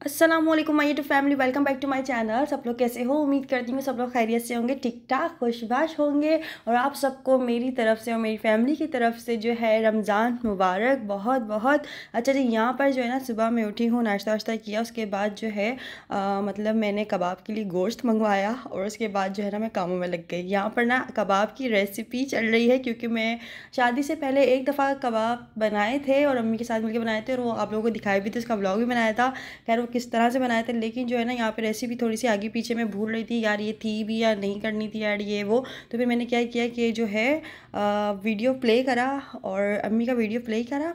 अस्सलामुअलैकुम my YouTube family, welcome back to my channel. सब लोग कैसे हो? उम्मीद करती हूँ सब लोग खैरियत से होंगे, ठीक ठाक खुशबाश होंगे। और आप सबको मेरी तरफ से और मेरी फैमिली की तरफ से जो है रमज़ान मुबारक, बहुत बहुत। अच्छा जी, यहाँ पर जो है ना सुबह मैं उठी हूँ, नाश्ता वाश्ता किया, उसके बाद जो है मतलब मैंने कबाब के लिए गोश्त मंगवाया और उसके बाद जो है ना मैं कामों में लग गई। यहाँ पर ना कबाब की रेसिपी चल रही है, क्योंकि मैं शादी से पहले एक दफ़ा कबाब बनाए थे और अम्मी के साथ मिलकर बनाए थे, और वो आप लोगों को दिखाए भी थे, उसका ब्लॉग भी बनाया था। खैर वो किस तरह से बनाए थे, लेकिन जो है ना यहाँ पे रेसिपी थोड़ी सी आगे पीछे मैं भूल रही थी यार, ये थी भी या नहीं करनी थी ऐड ये वो। तो फिर मैंने क्या किया कि जो है वीडियो प्ले करा और अम्मी का वीडियो प्ले करा,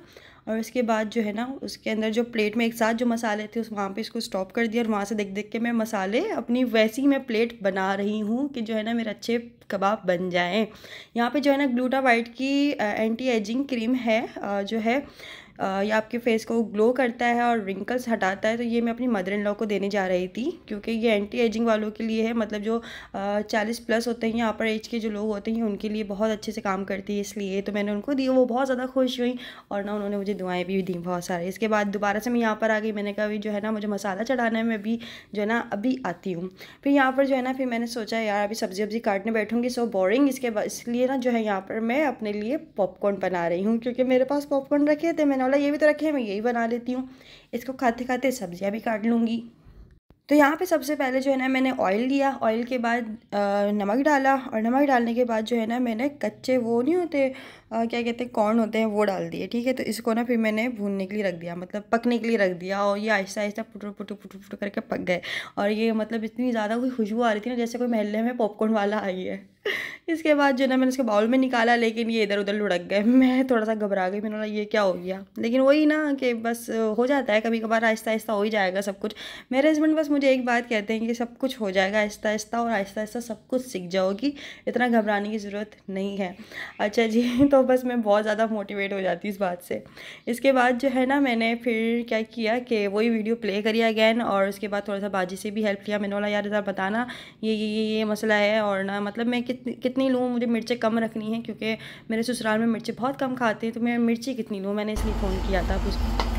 और उसके बाद जो है ना उसके अंदर जो प्लेट में एक साथ जो मसाले थे उस वहाँ पे इसको स्टॉप कर दिया, और वहाँ से देख देख के मैं मसाले अपनी वैसी ही मैं प्लेट बना रही हूँ कि जो है ना मेरे अच्छे कबाब बन जाएं। यहाँ पे जो है ना ग्लूटावाइट की एंटी एजिंग क्रीम है, जो है ये आपके फेस को ग्लो करता है और रिंकल्स हटाता है। तो ये मैं अपनी मदर इन लॉ को देने जा रही थी, क्योंकि ये एंटी एजिंग वालों के लिए है, मतलब जो 40 प्लस होते हैं यहाँ पर एज के जो लोग होते हैं उनके लिए बहुत अच्छे से काम करती है, इसलिए तो मैंने उनको दी। वो बहुत ज़्यादा खुश हुई और ना उन्होंने मुझे दुआएं भी दी बहुत सारी। इसके बाद दोबारा से मैं यहाँ पर आ गई, मैंने कहा जो है ना मुझे मसाला चढ़ाना है, मैं भी जो है ना अभी आती हूँ। फिर यहाँ पर जो है ना फिर मैंने सोचा यार अभी सब्जी वब्जी काटने बैठूँगी, सो बोरिंग। इसके बाद इसलिए ना जो है यहाँ पर मैं अपने लिए पॉपकॉर्न बना रही हूँ, क्योंकि मेरे पास पॉपकॉर्न रखे थे, मैंने बोला ये भी तो रखे हैं, मैं यही बना लेती हूँ। इसको खाते खाते सब्जियाँ भी काट लूँगी। तो यहाँ पे सबसे पहले जो है ना मैंने ऑयल लिया, ऑयल के बाद नमक डाला, और नमक डालने के बाद जो है ना मैंने कच्चे वो नहीं होते क्या कहते हैं, कॉर्न होते हैं, वो डाल दिए। ठीक है, तो इसको ना फिर मैंने भूनने के लिए रख दिया, मतलब पकने के लिए रख दिया, और ये आहिस्ता आहिस्ता पुटुर पुटुर पुटुर पुटुर करके पक गए। और ये मतलब इतनी ज़्यादा कोई खुशबू आ रही थी ना, जैसे कोई मोहल्ले में पॉपकॉर्न वाला आई है। इसके बाद जो ना मैंने उसको बाउल में निकाला, लेकिन ये इधर उधर लुढ़क गए। मैं थोड़ा सा घबरा गई, मैंने बोला ये क्या हो गया, लेकिन वही ना कि बस हो जाता है कभी कभार, आहिस्ता आहिस्ता हो ही जाएगा सब कुछ। मेरे हस्बैंड बस मुझे एक बात कहते हैं कि सब कुछ हो जाएगा आहिस्ता आहिस्ता, और आहिस्ता आहिस्ता सब कुछ सीख जाओगी, इतना घबराने की ज़रूरत नहीं है। अच्छा जी, तो बस मैं बहुत ज़्यादा मोटिवेट हो जाती इस बात से। इसके बाद जो है ना मैंने फिर क्या किया कि वही वीडियो प्ले करी अगैन, और उसके बाद थोड़ा सा बाजी से भी हेल्प लिया। मैंने बोला यार ज़रा बताना ये मसला है, और ना मतलब मैं कितनी लूँ, मुझे मिर्चें कम रखनी है, क्योंकि मेरे ससुराल में मिर्चें बहुत कम खाते हैं, तो मैं मिर्ची कितनी लूँ, मैंने इसलिए फ़ोन किया था कुछ।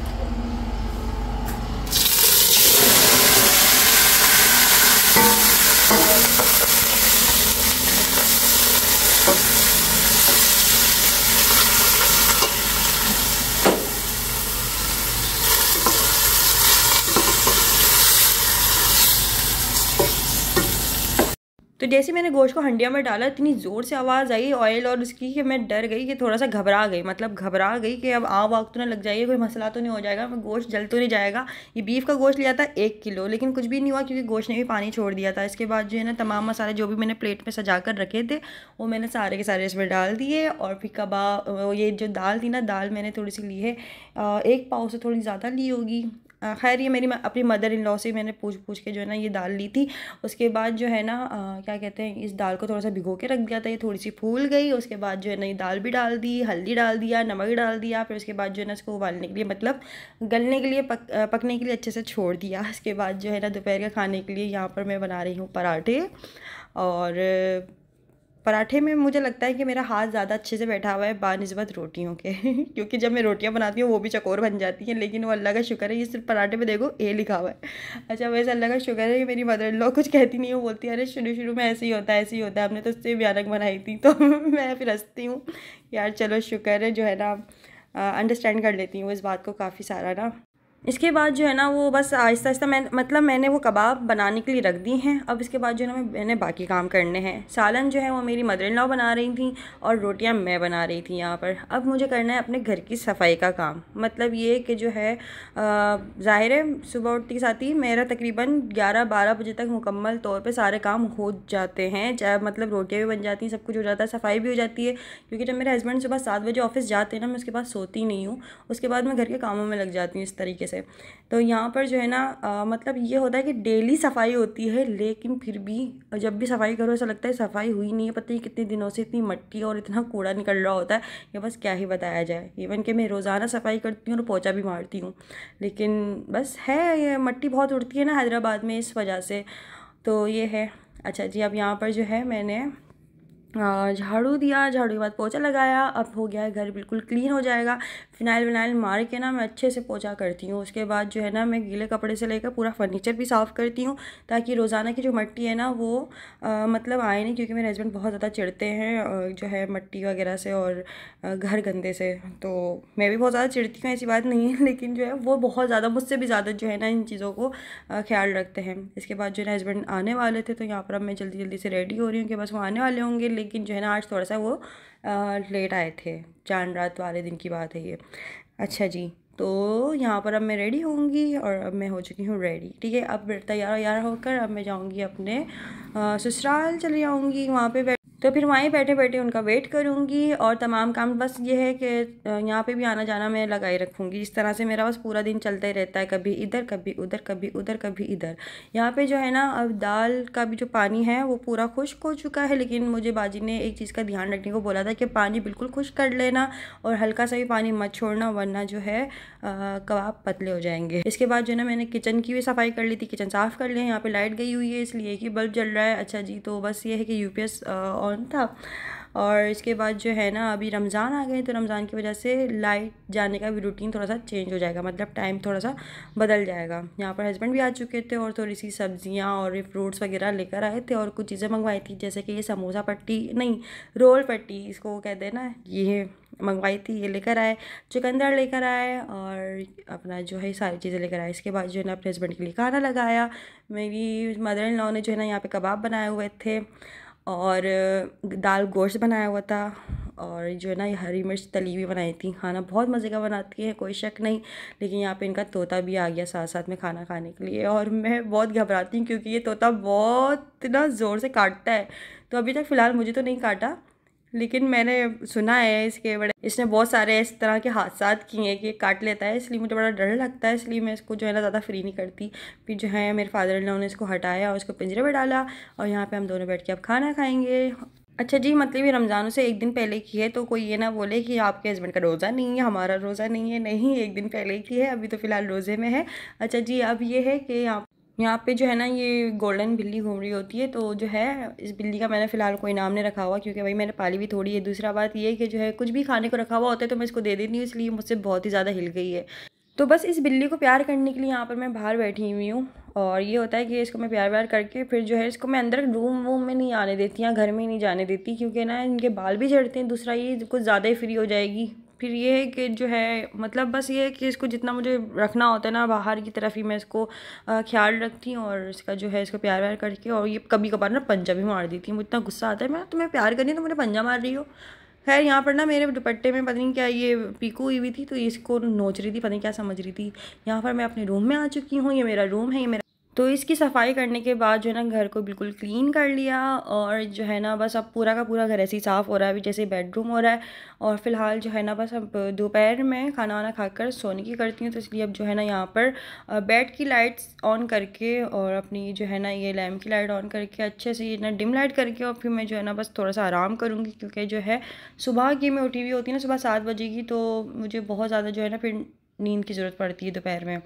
तो जैसे मैंने गोश्त को हंडिया में डाला, इतनी ज़ोर से आवाज़ आई ऑयल और उसकी कि मैं डर गई, कि थोड़ा सा घबरा गई, मतलब घबरा गई कि अब आग वाग तो ना लग जाएगी, कोई मसला तो नहीं हो जाएगा, मैं गोश्त जल तो नहीं जाएगा। ये बीफ का गोश्त लिया था 1 किलो, लेकिन कुछ भी नहीं हुआ, क्योंकि गोश्त ने भी पानी छोड़ दिया था। इसके बाद जो है ना तमाम मसाले जो भी मैंने प्लेट में सजा कर रखे थे वो मैंने सारे के सारे इसमें डाल दिए। और फिर कबाब, ये जो दाल थी ना, दाल मैंने थोड़ी सी ली है, 1 पाव से थोड़ी ज़्यादा ली होगी। खैर ये मेरी अपनी मदर इन लॉ से मैंने पूछ पूछ के जो है ना ये दाल ली थी। उसके बाद जो है ना क्या कहते हैं, इस दाल को थोड़ा सा भिगो के रख दिया था, ये थोड़ी सी फूल गई। उसके बाद जो है ना ये दाल भी डाल दी, हल्दी डाल दिया, नमक डाल दिया। फिर उसके बाद जो है ना इसको उबालने के लिए, मतलब गलने के लिए, पकने के लिए अच्छे से छोड़ दिया। उसके बाद जो है ना दोपहर का खाने के लिए यहाँ पर मैं बना रही हूँ पराठे। और पराठे में मुझे लगता है कि मेरा हाथ ज़्यादा अच्छे से बैठा हुआ है बानिस्बत रोटियों के क्योंकि जब मैं रोटियां बनाती हूँ वो भी चकोर बन जाती हैं, लेकिन वो अल्लाह का शुक्र है, ये सिर्फ पराठे पे देखो ए लिखा हुआ है। अच्छा, वैसे अल्लाह का शुक्र है कि मेरी मदर इन लॉ कुछ कहती नहीं है, वो बोलती है अरे शुरू शुरू में ऐसे ही होता है, ऐसे ही होता है, हमने तो उससे भयानक बनाई थी। तो मैं फिर हंसती हूँ यार, चलो शुक्र है जो है ना अंडरस्टैंड कर लेती हूँ इस बात को काफ़ी सारा ना। इसके बाद जो है ना वो बस आहिस्ता आहिस्ता मैंने वो कबाब बनाने के लिए रख दी हैं। अब इसके बाद जो है ना मैंने बाकी काम करने हैं। सालन जो है वो मेरी मदर इन लॉ बना रही थी और रोटियां मैं बना रही थी यहाँ पर। अब मुझे करना है अपने घर की सफाई का काम, मतलब ये कि जो है ज़ाहिर है सुबह उठते के साथ ही मेरा तकरीबन 11-12 बजे तक मुकम्मल तौर पे सारे काम हो जाते हैं, चाहे मतलब रोटियाँ भी बन जाती हैं, सब कुछ हो जाता है, सफाई भी हो जाती है। क्योंकि जब मेरे हस्बैंड सुबह 7 बजे ऑफिस जाते हैं ना, मैं उसके बाद सोती नहीं हूँ, उसके बाद मैं घर के कामों में लग जाती हूँ इस तरीके से। तो यहाँ पर जो है ना मतलब ये होता है कि डेली सफाई होती है, लेकिन फिर भी जब भी सफाई करो ऐसा लगता है सफाई हुई नहीं है, पता नहीं कितने दिनों से इतनी मट्टी और इतना कूड़ा निकल रहा होता है कि बस क्या ही बताया जाए। इवन कि मैं रोज़ाना सफाई करती हूँ और पोछा भी मारती हूँ, लेकिन बस है ये मट्टी बहुत उड़ती है ना हैदराबाद में, इस वजह से तो ये है। अच्छा जी, अब यहाँ पर जो है मैंने झाड़ू दिया, झाड़ू के बाद पोछा लगाया। अब हो गया है घर बिल्कुल क्लीन हो जाएगा। फ़िनाइल विनाइल मार के ना मैं अच्छे से पोछा करती हूँ। उसके बाद जो है ना मैं गीले कपड़े से लेकर पूरा फर्नीचर भी साफ़ करती हूँ, ताकि रोज़ाना की जो मिट्टी है ना वो मतलब आए नहीं, क्योंकि मेरे हस्बैंड बहुत ज़्यादा चिढ़ते हैं जो है मिट्टी वगैरह से और घर गंदे से। तो मैं भी बहुत ज़्यादा चिढ़ती हूँ, ऐसी बात नहीं है, लेकिन जो है वो बहुत ज़्यादा मुझसे भी ज़्यादा जो है ना इन चीज़ों को ख्याल रखते हैं। इसके बाद जो है हस्बैंड आने वाले थे, तो यहाँ पर अब मैं जल्दी जल्दी से रेडी हो रही हूँ कि बस वो आने वाले होंगे। लेकिन जो है ना आज थोड़ा सा वो लेट आए थे, चांद रात वाले दिन की बात है ये। अच्छा जी, तो यहाँ पर अब मैं रेडी होंगी और अब मैं हो चुकी हूँ रेडी। ठीक है, अब तैयार होकर अब मैं जाऊँगी अपने ससुराल चली जाऊँगी। वहाँ पे तो फिर वहीं बैठे बैठे उनका वेट करूँगी और तमाम काम बस ये है कि यहाँ पे भी आना जाना मैं लगाई रखूँगी। इस तरह से मेरा बस पूरा दिन चलता ही रहता है, कभी इधर कभी उधर, कभी उधर कभी इधर। यहाँ पे जो है ना अब दाल का भी जो पानी है वो पूरा खुश्क हो चुका है, लेकिन मुझे बाजी ने एक चीज़ का ध्यान रखने को बोला था कि पानी बिल्कुल खुश्क कर लेना और हल्का सा भी पानी मत छोड़ना, वरना जो है कबाब पतले हो जाएंगे। इसके बाद जो है ना मैंने किचन की भी सफाई कर ली थी, किचन साफ़ कर लिया। यहाँ पे लाइट गई हुई है इसलिए कि बल्ब जल रहा है। अच्छा जी, तो बस ये है कि यूपीएस ऑन था। और इसके बाद जो है ना अभी रमज़ान आ गए, तो रमज़ान की वजह से लाइट जाने का भी रूटीन थोड़ा सा चेंज हो जाएगा, मतलब टाइम थोड़ा सा बदल जाएगा। यहाँ पर हस्बैंड भी आ चुके थे और थोड़ी सी सब्जियाँ और फ्रूट्स वगैरह लेकर आए थे और कुछ चीज़ें मंगवाई थी, जैसे कि ये समोसा पट्टी नहीं रोल पट्टी इसको कहते हैं ना, ये मंगवाई थी, ये लेकर आए। चुकंदर लेकर आए और अपना जो है सारी चीज़ें लेकर आए। इसके बाद जो है ना अपने हस्बैंड के लिए खाना लगाया। मेरी मदर इन लॉ ने जो है ना यहाँ पे कबाब बनाए हुए थे और दाल गोश्त बनाया हुआ था और जो है ना ये हरी मिर्च तली हुई बनाई थी। खाना बहुत मज़े का बनाती है, कोई शक नहीं। लेकिन यहाँ पे इनका तोता भी आ गया साथ साथ में खाना खाने के लिए और मैं बहुत घबराती हूँ, क्योंकि ये तोता बहुत ना ज़ोर से काटता है। तो अभी तक फ़िलहाल मुझे तो नहीं काटा, लेकिन मैंने सुना है इसने बहुत सारे इस तरह के हादसात किए हैं कि काट लेता है, इसलिए मुझे बड़ा डर लगता है। इसलिए मैं इसको जो है ना ज़्यादा फ्री नहीं करती। फिर जो है मेरे फादर इन लॉ ने इसको हटाया और इसको पिंजरे में डाला और यहाँ पे हम दोनों बैठ के अब खाना खाएंगे। अच्छा जी, मतलब ये रमज़ानों से एक दिन पहले की है, तो कोई ये ना बोले कि आपके हस्बैंड का रोज़ा नहीं है, हमारा रोज़ा नहीं है। नहीं, एक दिन पहले की है, अभी तो फ़िलहाल रोज़े में है। अच्छा जी, अब ये है कि यहाँ पे जो है ना ये गोल्डन बिल्ली घूम रही होती है, तो जो है इस बिल्ली का मैंने फ़िलहाल कोई नाम नहीं रखा हुआ, क्योंकि भाई मैंने पाली भी थोड़ी है। दूसरा बात ये है कि जो है कुछ भी खाने को रखा हुआ होता है तो मैं इसको दे देती हूँ, इसलिए मुझसे बहुत ही ज़्यादा हिल गई है। तो बस इस बिल्ली को प्यार करने के लिए यहाँ पर मैं बाहर बैठी हुई हूँ और ये होता है कि इसको मैं प्यार करके फिर जो है इसको मैं अंदर रूम वूम में नहीं आने देती, या घर में नहीं जाने देती, क्योंकि ना इनके बाल भी झड़ते हैं। दूसरा ये कुछ ज़्यादा ही फ्री हो जाएगी। फिर ये है कि जो है मतलब बस ये है कि इसको जितना मुझे रखना होता है ना बाहर की तरफ ही मैं इसको ख्याल रखती हूँ और इसका जो है इसको प्यार करके। और ये कभी कभार ना पंजा भी मार देती है, मुझे इतना गुस्सा आता है, मैं तुम्हें प्यार करनी तो मुझे पंजा मार रही हो। खैर यहाँ पर ना मेरे दुपट्टे में पता नहीं क्या ये पीकू हुई थी, तो इसको नोच रही थी, पता नहीं क्या समझ रही थी। यहाँ पर मैं अपने रूम में आ चुकी हूँ, ये मेरा रूम है, ये मेरा। तो इसकी सफाई करने के बाद जो है ना घर को बिल्कुल क्लीन कर लिया और जो है ना बस अब पूरा का पूरा घर ऐसे ही साफ़ हो रहा है, अभी जैसे बेडरूम हो रहा है। और फिलहाल जो है ना बस अब दोपहर में खाना वाना खाकर सोने की करती हूँ, तो इसलिए अब जो है ना यहाँ पर बेड की लाइट्स ऑन करके और अपनी जो है ना ये लैम्प की लाइट ऑन करके अच्छे से ये ना डिम लाइट करके और फिर मैं जो है ना बस थोड़ा सा आराम करूँगी, क्योंकि जो है सुबह की मैं उठी हुई होती है ना सुबह 7 बजे की, तो मुझे बहुत ज़्यादा जो है ना फिर नींद की ज़रूरत पड़ती है दोपहर में।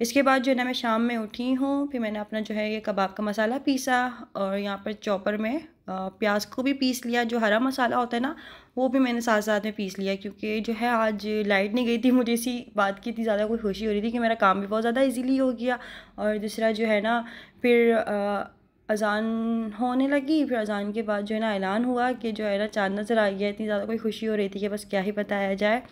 इसके बाद जो है ना मैं शाम में उठी हूँ, फिर मैंने अपना जो है ये कबाब का मसाला पीसा और यहाँ पर चॉपर में प्याज को भी पीस लिया। जो हरा मसाला होता है ना वो भी मैंने साथ साथ में पीस लिया, क्योंकि जो है आज लाइट नहीं गई थी। मुझे इसी बात की इतनी ज़्यादा कोई खुशी हो रही थी कि मेरा काम भी बहुत ज़्यादा इजीली हो गया। और दूसरा जो है ना फिर अज़ान होने लगी, फिर अज़ान के बाद जो है ना ऐलान हुआ कि जो है ना चाँद नज़र आ गया। इतनी ज़्यादा कोई खुशी हो रही थी कि बस क्या ही बताया जाए।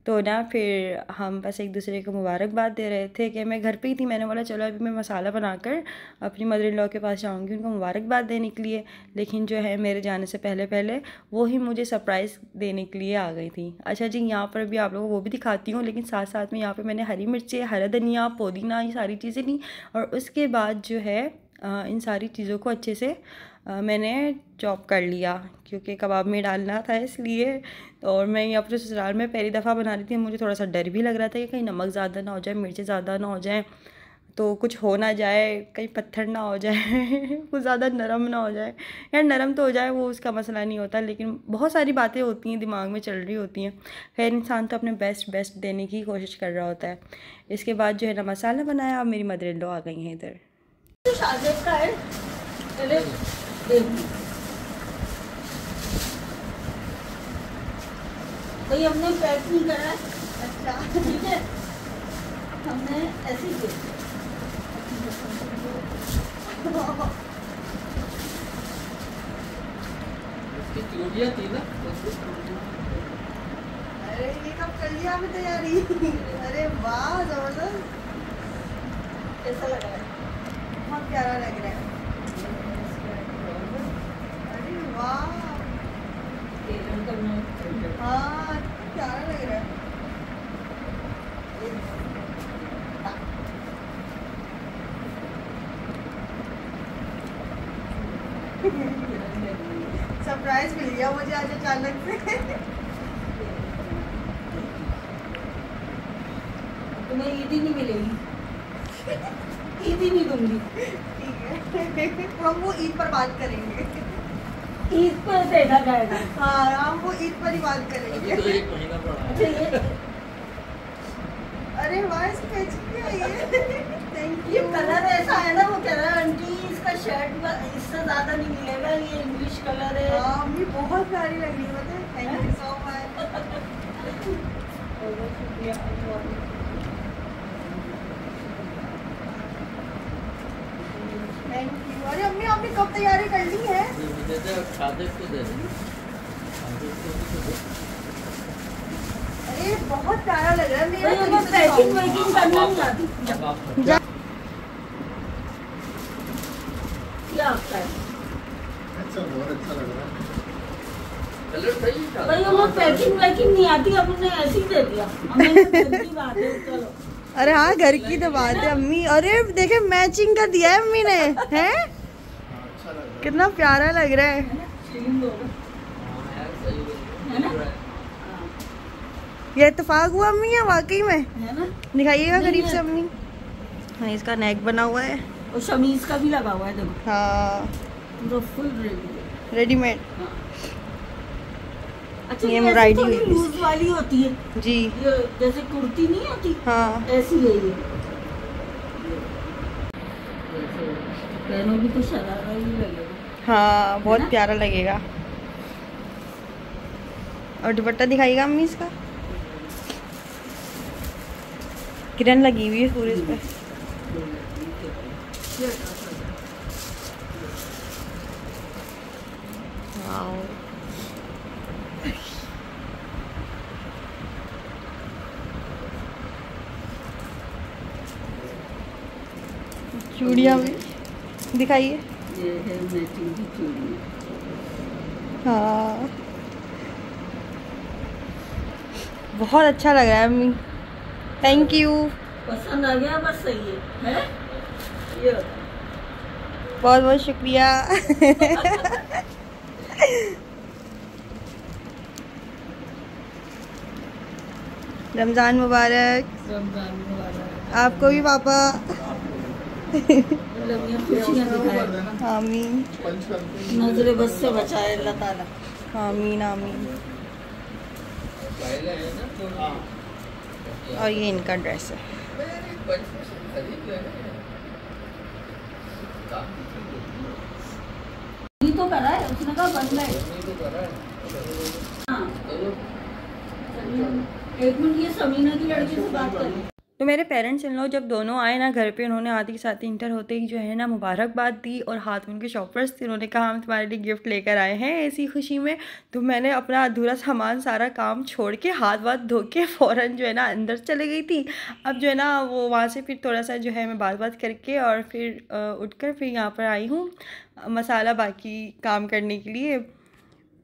तो ना फिर हम बस एक दूसरे को मुबारकबाद दे रहे थे कि मैं घर पे ही थी। मैंने बोला चलो अभी मैं मसाला बनाकर अपनी मदर इन लॉ के पास जाऊँगी उनको मुबारकबाद देने के लिए। लेकिन जो है मेरे जाने से पहले पहले वो ही मुझे सरप्राइज़ देने के लिए आ गई थी। अच्छा जी, यहाँ पर भी आप लोगों को वो भी दिखाती हूँ, लेकिन साथ साथ में यहाँ पर मैंने हरी मिर्चें, हरा धनिया, पुदीना, ये सारी चीज़ें ली। और उसके बाद जो है इन सारी चीज़ों को अच्छे से मैंने चॉप कर लिया, क्योंकि कबाब में डालना था इसलिए। और मैं यहाँ पर ससुराल में पहली दफ़ा बना रही थी, मुझे थोड़ा सा डर भी लग रहा था कि कहीं नमक ज़्यादा ना हो जाए, मिर्चें ज़्यादा ना हो जाए, तो कुछ हो ना जाए, कहीं पत्थर ना हो जाए कुछ ज़्यादा नरम ना हो जाए। यार नरम तो हो जाए वो उसका मसला नहीं होता, लेकिन बहुत सारी बातें होती हैं दिमाग में चल रही होती हैं। खैर इंसान तो अपने बेस्ट देने की कोशिश कर रहा होता है। इसके बाद जो है ना मसाला बनाया। अब मेरी मदर इन लॉ आ गई हैं इधर। भाई हमने पैक नहीं करा है। अच्छा ठीक है, हमने ऐसे ही किया। चूड़ियाँ थी ना। अरे ये कब कर लिया आपने तैयारी? अरे वाह जबरदस्त, कैसा लग रहा है? बहुत प्यारा लग रहा है। अरे वाह, हाँ कितना प्यारा लग रहा है। सरप्राइज मिल गया मुझे आज अचानक से। तुम्हें ईद ही नहीं मिलेगी, ईद ही नहीं दूंगी। ठीक है, हम वो ईद पर बात करेंगे। ईद पर देखा जाएगा। हाँ हम वो ईद पर ही बात करेंगे। अभी तो 1 महीना पड़ा है। अच्छा ये अरे वाह, इसकी मैचिंग भी आई है। थैंक ये यू। कलर ऐसा है ना, वो कह रहा है आंटी इसका शर्ट इससे ज्यादा नहीं मिलेगा, ये इंग्लिश कलर है। हाँ अम्मी बहुत प्यारी लग रही है, पता है। Thank you so much. शुक्रिया। Thank you. अरे अम्मी आपने कब तैयारी कर ली है? मुझे तो खादिक को दे दें। खादिक को भी तो दे। अरे बहुत प्यारा लग रहा है। मेरा भाई तो हमें इसे पैकिंग दिखाऊंगी। वैकिंग करना नहीं आती। अब आप जा। क्या आपका है? अच्छा, बहुत अच्छा लग रहा है। कलर सही था। भाई हमें पैकिंग वैकिंग नहीं आती, हमने ऐसे ही दे दिया। हमें तो घर की बात है, चलो। अरे हाँ घर की तो बात है अम्मी। अरे देखे मैचिंग का दिया है अम्मी ने, हैं? अच्छा लग रहा है। कितना प्यारा लग रहा है। फीलिंग दो ना। हाँ यार सही है ना? है। हाँ, ये इत्तेफाक हुआ अम्मी या वाकई में? है ना? दिखाइएगा नहीं, करीब से है। अम्मी। हाँ इसका नेक बना हुआ है। और शमीज का भी लगा हुआ है, देखो हाँ तो फुल रेडी है। रेडीमेड। हाँ। अच्छा ये ये एम्ब्रॉयडरी थोड़ी हुई लूज वाली होती है, जी। ये जैसे कुर्ती नहीं होती, हाँ ऐसी है ये। पहनोगी तो शरारा ही लगेगा। हाँ बहुत ना? प्यारा लगेगा। और दुपट्टा दिखाइएगा अम्मी इसका। किरण लगी हुई है पूरे इस पे। वाओ। चूड़ियाँ भी दिखाइए। ये है मैचिंग की चूड़ी। हाँ बहुत अच्छा लग रहा है अम्मी, थैंक यू। पसंद आ गया, बस सही है? ये बहुत बहुत शुक्रिया। रमज़ान मुबारक रमजान मुबारक। आपको भी पापा। लम्बियां खुशियां दिखाए, आमीन पंच करते हैं। नजरे बस से बचाए अल्लाह ताला। आमीन आमीन। पहले है ना तो हाँ। और ये इनका ड्रेस है। मेरी बचपन से खरीद लेना। काम ये तो करा है, उसने कहा बंद है। नहीं तो कर रहा है। हाँ, चलो चलिए। एक मिनट, ये समीना की लड़की से बात करें। तो मेरे पेरेंट्स इन लोग जब दोनों आए ना घर पे, उन्होंने आते के साथ इंटर होते ही जो है ना मुबारकबाद दी और हाथ में उनके शॉपर्स थे। उन्होंने कहा हम तुम्हारे लिए गिफ्ट लेकर आए हैं ऐसी खुशी में। तो मैंने अपना अधूरा सामान सारा काम छोड़ के हाथ वाथ धो के फ़ौरन जो है ना अंदर चले गई थी। अब जो है ना वो वहाँ से फिर थोड़ा सा जो है मैं बात करके और फिर उठकर फिर यहाँ पर आई हूँ मसाला बाकी काम करने के लिए।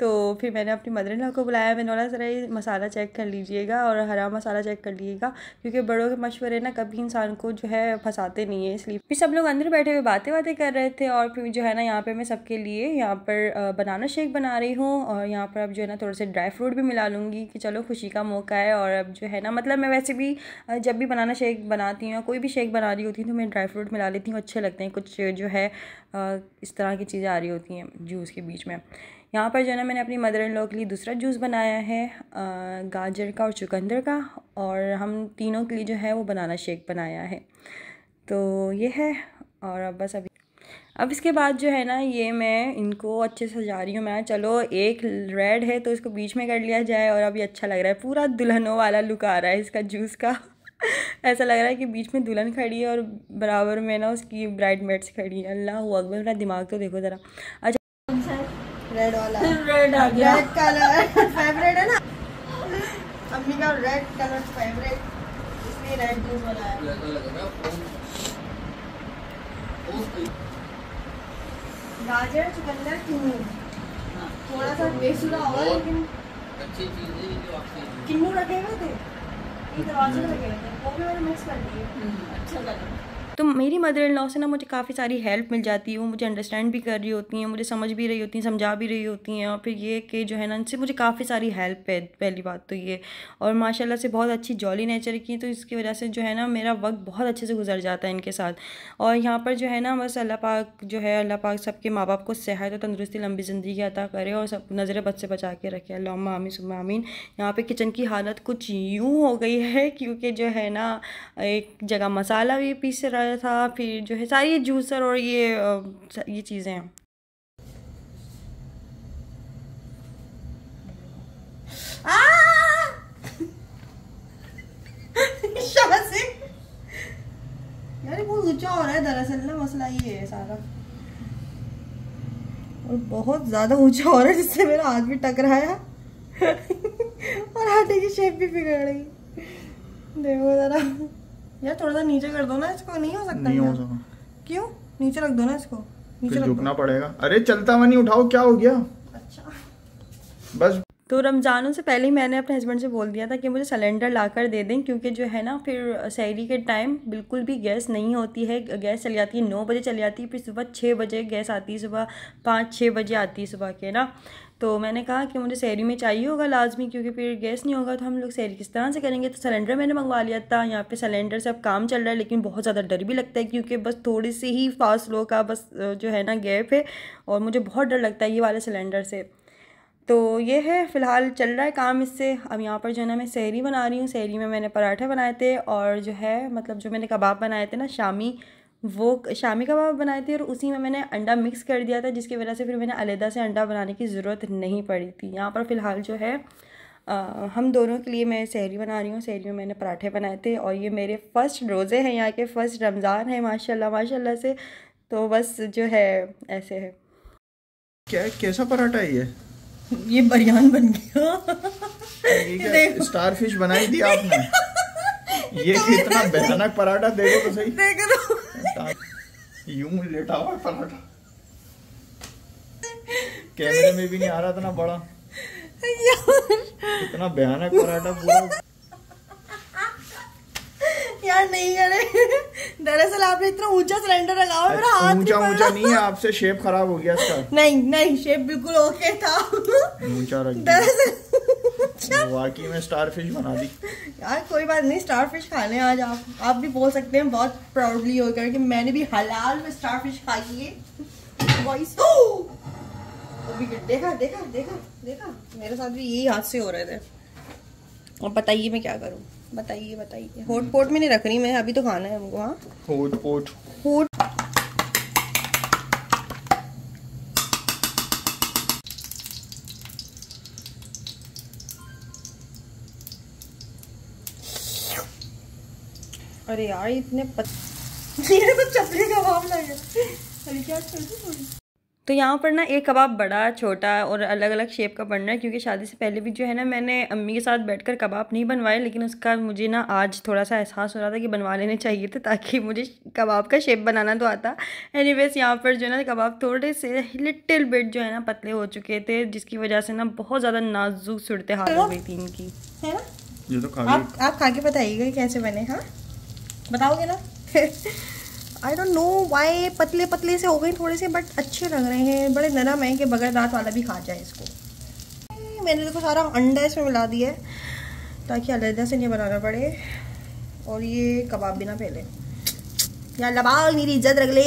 तो फिर मैंने अपनी मदर इन लॉ को बुलाया। मैंने बोला ज़रा ये मसाला चेक कर लीजिएगा और हरा मसाला चेक कर लीजिएगा, क्योंकि बड़ों के मशवरे ना कभी इंसान को जो है फंसाते नहीं है। इसलिए फिर सब लोग अंदर बैठे हुए बातें कर रहे थे। और फिर जो है ना यहाँ पे मैं सबके लिए यहाँ पर बनाना शेक बना रही हूँ। और यहाँ पर अब जो है ना थोड़े से ड्राई फ्रूट भी मिला लूँगी कि चलो खुशी का मौका है। और अब जो है ना मतलब मैं वैसे भी जब भी बनाना शेक बनाती हूँ, कोई भी शेक बना रही होती हूँ, तो मैं ड्राई फ्रूट मिला लेती हूँ, अच्छे लगते हैं। कुछ जो है इस तरह की चीज़ें आ रही होती हैं जूस के बीच में। यहाँ पर जो है ना मैंने अपनी मदर इन लॉ के लिए दूसरा जूस बनाया है गाजर का और चुकंदर का। और हम तीनों के लिए जो है वो बनाना शेक बनाया है। तो ये है। और अब बस अब इसके बाद जो है ना ये मैं इनको अच्छे से सजा रही हूँ। मैं चलो एक रेड है तो इसको बीच में कर लिया जाए, और अभी अच्छा लग रहा है, पूरा दुल्हनों वाला लुक आ रहा है इसका जूस का। ऐसा लग रहा है कि बीच में दुल्हन खड़ी है और बराबर में ना उसकी ब्राइडमेड्स खड़ी है। अल्लाह अकबर, मेरा दिमाग तो देखो ज़रा। अच्छा रेड वाला, रेड आ गया, रेड कलर फेवरेट है ना अम्मी का, रेड कलर फेवरेट, इसलिए रेड जूस बनाया। गाजर, चुकंदर, किन्नू, थोड़ा सा बेसुरा होगा लेकिन अच्छी चीज है जो आपसे किन्नू रखे हुए थे, ये दरवाजे में रखे हुए थे, वो भी मैंने मिक्स कर दिए। अच्छा लगा। तो मेरी मदर इन लॉ से ना मुझे काफ़ी सारी हेल्प मिल जाती है। वो मुझे अंडरस्टैंड भी कर रही होती हैं, मुझे समझ भी रही होती हैं, समझा भी रही होती हैं। और फिर ये कि जो है ना इनसे मुझे काफ़ी सारी हेल्प है, पहली बात तो ये। और माशाल्लाह से बहुत अच्छी जॉली नेचर की, तो इसकी वजह से जो है ना मेरा वक्त बहुत अच्छे से गुजर जाता है इनके साथ। और यहाँ पर जो है ना बस अल्लाह पाक जो है, अल्लाह पाक सबके माँ बाप को सेहत और तंदुरुस्ती, लंबी ज़िंदगी अता करे और सब नज़र बद से बचा के रखे। अल्लाहुम्मा आमीन सुम्मा आमीन। यहाँ पे किचन की हालत कुछ यूँ हो गई है क्योंकि जो है ना एक जगह मसाला भी पीस रहा था, फिर जो है सारी जूसर और ये चीज़ें हैं। यार बहुत ऊंचा हो रहा है दरअसल ना, मसला ये है सारा, और बहुत ज्यादा ऊंचा हो रहा है जिससे मेरा हाथ भी टकराया और हाथे की शेप भी बिगड़ गई। देखो जरा यार, थोड़ा सा नीचे कर दो ना इसको, नहीं हो सकता? नहीं हो सकता। क्यों? नीचे रख दो ना इसको, नीचे फिर रख झुकना पड़ेगा। अरे चलता हुआ नहीं, उठाओ, क्या हो गया? अच्छा बस तो रमज़ानों से पहले ही मैंने अपने हस्बैंड से बोल दिया था कि मुझे सिलेंडर लाकर दे दें, क्योंकि जो है ना फिर सहरी के टाइम बिल्कुल भी गैस नहीं होती है। गैस चली जाती है 9 बजे चली जाती है, फिर सुबह 6 बजे गैस आती है, सुबह 5-6 बजे आती है सुबह के ना। तो मैंने कहा कि मुझे सहरी में चाहिए होगा लाजमी, क्योंकि फिर गैस नहीं होगा तो हम लोग सहरी किस तरह से करेंगे। तो सिलेंडर मैंने मंगवा लिया था। यहाँ पे सिलेंडर से अब काम चल रहा है, लेकिन बहुत ज़्यादा डर भी लगता है क्योंकि बस थोड़ी सी ही फास्ट लो का बस जो है ना गैप है, और मुझे बहुत डर लगता है ये वाले सिलेंडर से। तो ये है, फ़िलहाल चल रहा है काम इससे। अब यहाँ पर जो है ना मैं सहरी बना रही हूँ। सहरी में मैंने पराठे बनाए थे, और जो है मतलब जो मैंने कबाब बनाए थे ना शामी, वो शामी कबाब बनाए थे, और उसी में मैंने अंडा मिक्स कर दिया था, जिसकी वजह से फिर मैंने अलहदा से अंडा बनाने की ज़रूरत नहीं पड़ी थी। यहाँ पर फ़िलहाल जो है हम दोनों के लिए मैं सहरी बना रही हूँ। सहरी में मैंने पराठे बनाए थे, और ये मेरे फ़र्स्ट रोज़े हैं, यहाँ के फ़र्स्ट रमज़ान है माशाल्लाह माशाल्लाह से। तो बस जो है ऐसे है। क्या, कैसा पराठा है ये बिरयान बन गया। ये क्या स्टार फिश बनाई थी आपने? ये कितना भयानक पराठा, देखो तो सही। देखो तो यूं लेटा हुआ पराठा, कैमरे में भी नहीं आ रहा था ना बड़ा। कितना भयानक पराठा पूरा। यार नहीं करे, दरअसल आपने इतना ऊंचा सिलेंडर रखा हुआ, मेरा हाथ ऊंचा ऊंचा नहीं है, आपसे शेप खराब हो गया इसका। नहीं नहीं, शेप बिल्कुल ओके था। ऊंचा रख दरअसल वाकई में स्टार फिश बना दी। यार कोई बात नहीं, स्टार फिश खा लें आज आप भी बोल सकते हैं बहुत प्राउडली होकर कि मैंने भी हलाल में स्टार फिश खाई है। वॉइस देखा देखा देखा देखा, मेरे साथ भी यही हाथ से हो रहे थे। अब बताइए मैं क्या करूं, बताइए बताइए। होट पोट में नहीं रख रही मैं, अभी तो खाना है हमको। हाँ होट पोट होट। अरे यार इतने ये तो चपले का भाव लग गया। अरे क्या थोड़ी। तो यहाँ पर ना एक कबाब बड़ा छोटा और अलग अलग शेप का बनना है, क्योंकि शादी से पहले भी जो है ना मैंने अम्मी के साथ बैठकर कबाब नहीं बनवाए, लेकिन उसका मुझे ना आज थोड़ा सा एहसास हो रहा था कि बनवा लेने चाहिए थे, ताकि मुझे कबाब का शेप बनाना तो आता। एनीवेज यहाँ पर जो है ना कबाब थोड़े से लिटिल बिट जो है ना पतले हो चुके थे, जिसकी वजह से ना बहुत ज़्यादा नाजुक सूरत हाल हो गई थी इनकी, है ना। ये तो आप खा के बताइएगा कैसे बने। हाँ बताओगे ना। आई डोंट नो वाई पतले पतले से हो गए थोड़े से, बट अच्छे लग रहे हैं, बड़े नरम है कि बगैर दांत वाला भी खा जाए इसको। मैंने देखो सारा अंडा इसमें मिला दिया है ताकि अलग से नहीं बनाना पड़े। और ये कबाब भी ना पहले, या लबाग मेरी इज्जत रख ले,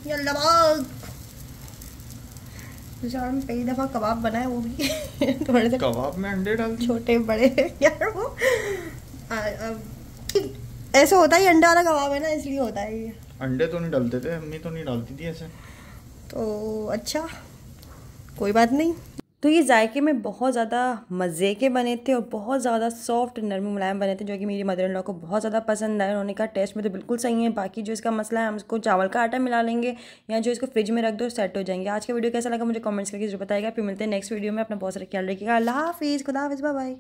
या लबाग। हम पहली दफ़ा कबाब बनाए, वो भी थोड़े से कबाब में अंडे डाल छोटे बड़े यार वो ऐसे होता है, अंडा वाला कबाब है ना, इसलिए होता है ये। अंडे तो नहीं डालते थे, अम्मी तो नहीं डालती थी ऐसे। तो अच्छा, कोई बात नहीं। तो ये जायके में बहुत ज़्यादा मज़े के बने थे और बहुत ज़्यादा सॉफ्ट नरम मुलायम बने थे, जो कि मेरी मदर इन लॉ को बहुत ज़्यादा पसंद आए। उन्होंने कहा टेस्ट में तो बिल्कुल सही है, बाकी जो इसका मसला है हम इसको चावल का आटा मिला लेंगे या जो इसको फ्रिज में रख दो सेट हो जाएंगे। आज का वीडियो कैसा लगा मुझे कमेंट्स करके जरूर बताएगा। फिर मिलते हैं नेक्स्ट वीडियो में। अपना बहुत सारा ख्याल रखिएगा। अल्लाह हाफिज़, खुदा हाफिज़, बाय बाय।